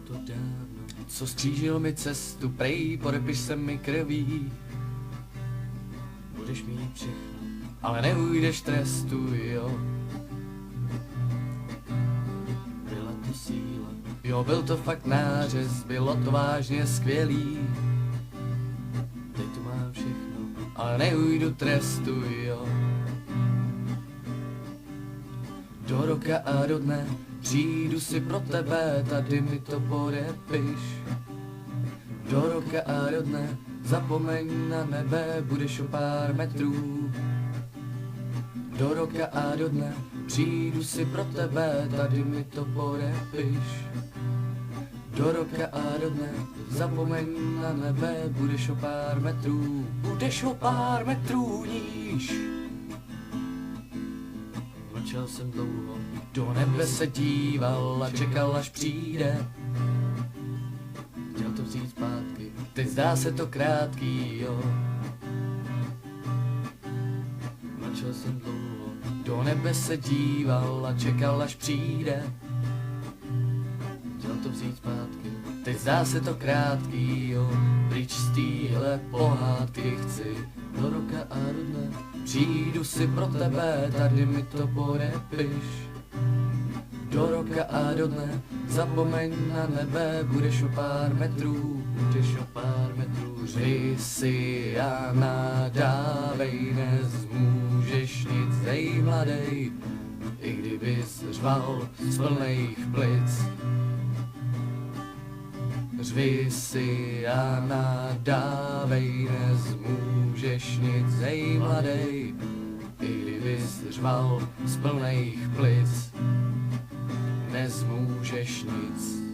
to dávno. Co skřížil mi cestu, prej, podepiš se mi krví. Budeš mít všechno, Ale neujdeš trestu, jo. byla to síla. Jo, byl to fakt nářez, bylo to vážně skvělý. Teď tu mám všechno, Ale neujdu trestu, jo. Do roka a do dne přijdu si pro tebe, tady mi to podepiš. Do roka a do dne zapomeň na nebe, budeš o pár metrů. Do roka a do dne přijdu si pro tebe, tady mi to podepiš. Do roka a do dne zapomeň na nebe, budeš o pár metrů. Budeš o pár metrů níž. mlčel jsem dlouho, Do nebe se díval a čekal, až přijde. chtěl to vzít zpátky. Teď zdá se to krátký, jo. Mlčel jsem dlouho, Do nebe se díval a čekal, až přijde. chtěl to vzít zpátky. Teď zdá se to krátký, jo. Pryč z téhle pohádky chci. Do roka a do dne, Přijdu si pro tebe, tady mi to podepiš. Do roka a do dne zapomeň na nebe, budeš o pár metrů. budeš o pár metrů. Řvi si a nadávej, nezmůžeš nic, dej mladej, i kdybys řval z plných plic. Řvi si a nadávej, nezmůžeš nic, dej mladej, i kdybys řval z plných plic. Nezmůžeš nic.